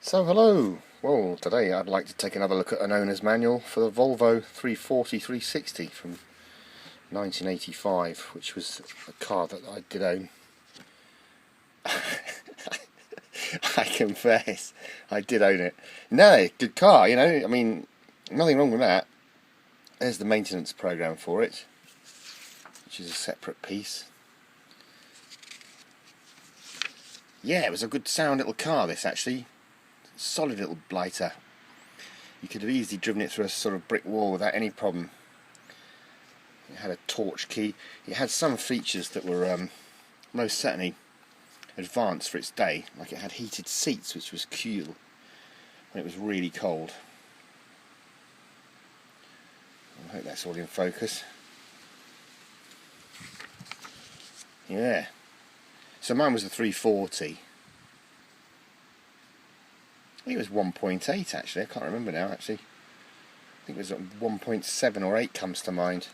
So hello, well today I'd like to take another look at an owner's manual for the Volvo 340/360 from 1985, which was a car that I did own. I confess, I did own it. No, good car, you know, I mean, nothing wrong with that. There's the maintenance program for it, which is a separate piece. Yeah, it was a good sound little car, this actually. Solid little blighter. You could have easily driven it through a sort of brick wall without any problem. It had a torch key. It had some features that were most certainly advanced for its day, like it had heated seats, which was cool when it was really cold. I hope that's all in focus. Yeah. So mine was the 340. I think it was 1.8 actually, I can't remember now actually. I think it was 1.7 or 8 comes to mind.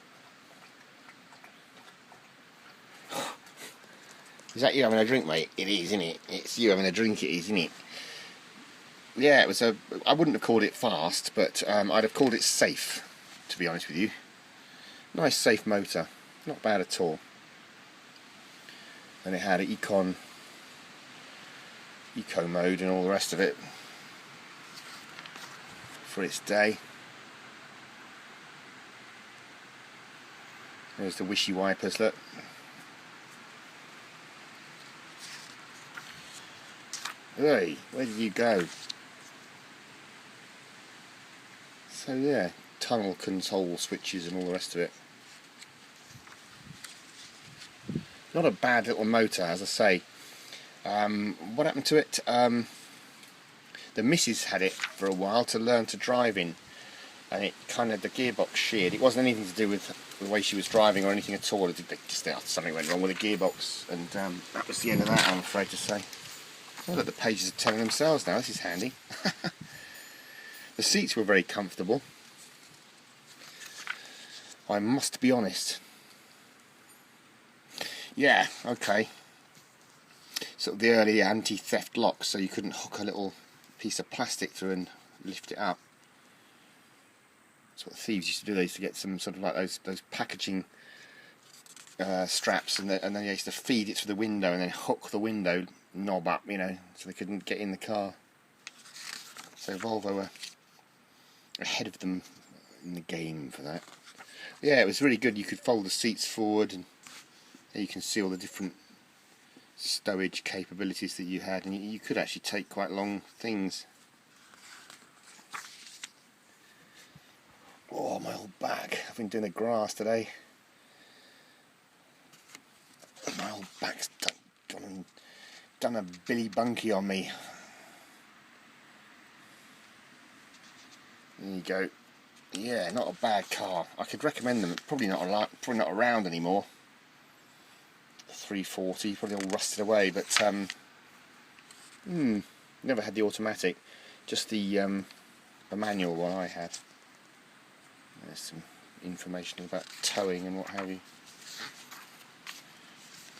Is that you having a drink, mate? It is, isn't it? It's you having a drink, it is, isn't it? Yeah, it was I wouldn't have called it fast, but I'd have called it safe, to be honest with you. Nice safe motor, not bad at all. And it had an eco mode and all the rest of it for its day. There's the wishy wipers, look. Hey, where did you go? So yeah, tunnel control switches and all the rest of it. Not a bad little motor, as I say. What happened to it? The missus had it for a while to learn to drive in, and it kind of, the gearbox sheared. It wasn't anything to do with the way she was driving or anything at all. It just something went wrong with the gearbox, and that was the end of that, I'm afraid to say. Oh, look, the pages are telling themselves now. This is handy. The seats were very comfortable, I must be honest. Yeah, okay. Sort of the early anti-theft locks, so you couldn't hook a little piece of plastic through and lift it up. That's what thieves used to do. They used to get some sort of like those packaging straps, and then they used to feed it through the window and then hook the window knob up, you know, so they couldn't get in the car. So Volvo were ahead of them in the game for that. Yeah, it was really good. You could fold the seats forward, and you can see all the different stowage capabilities that you had, and you could actually take quite long things. Oh, my old back. I've been doing the grass today. My old back's done a Billy Bunky on me. There you go. Yeah, not a bad car. I could recommend them. Probably not around anymore. 340, probably all rusted away, but never had the automatic, just the manual one I had. There's some information about towing and what have you.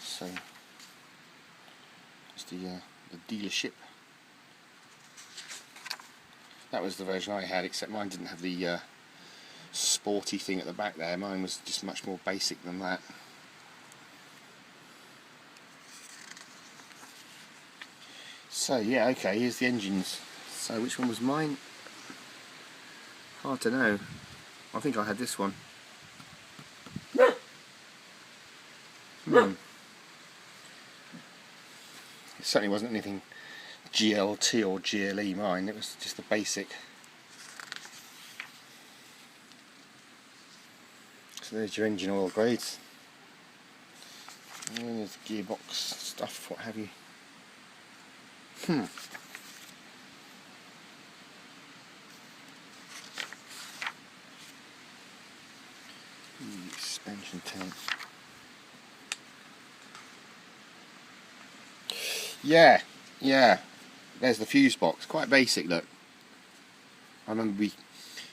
So, just the dealership. That was the version I had, except mine didn't have the sporty thing at the back there. Mine was just much more basic than that. So yeah, okay, here's the engines. So which one was mine? Hard to know. I think I had this one. It certainly wasn't anything GLT or GLE mine, it was just the basic. So there's your engine oil grades. And there's the gearbox stuff, what have you. Suspension tank. Yeah. There's the fuse box. Quite basic, look. I remember we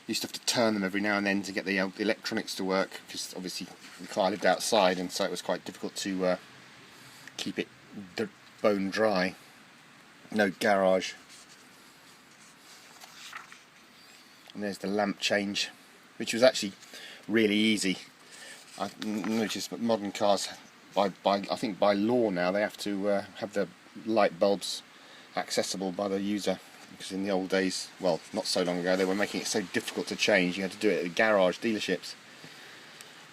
used to have to turn them every now and then to get the electronics to work, because obviously the car lived outside, and so it was quite difficult to keep it bone dry. No garage. And there's the lamp change, which was actually really easy. I noticed that modern cars, I think by law now, they have to have the light bulbs accessible by the user, because in the old days, well, not so long ago, they were making it so difficult to change. You had to do it at the garage dealerships.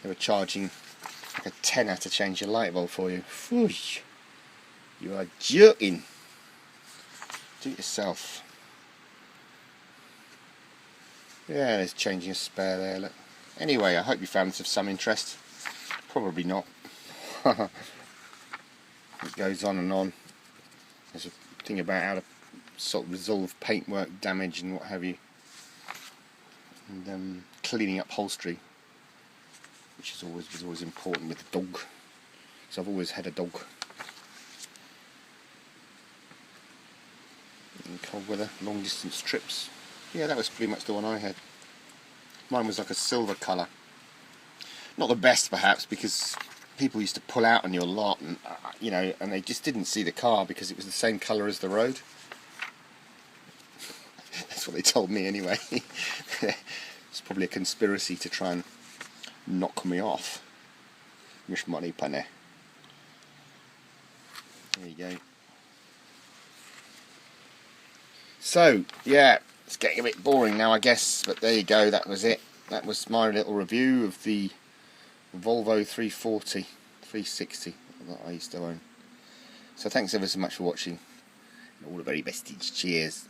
They were charging like a tenner to change your light bulb for you. Phew, you are joking. Do it yourself. Yeah, there's changing a spare there, look. Anyway, I hope you found this of some interest. Probably not. It goes on and on. There's a thing about how to sort of resolve paintwork damage and what have you. And cleaning upholstery, which was always important with the dog. So I've always had a dog. In cold weather, long distance trips. Yeah, that was pretty much the one I had. Mine was like a silver colour. Not the best perhaps, because people used to pull out on your lot and you know, and they just didn't see the car because it was the same colour as the road. That's what they told me anyway. It's probably a conspiracy to try and knock me off. Mish money pane. There you go. So, yeah, it's getting a bit boring now, I guess, but there you go, that was it. That was my little review of the Volvo 360 that I used to own. So thanks ever so much for watching. All the very best. Cheers.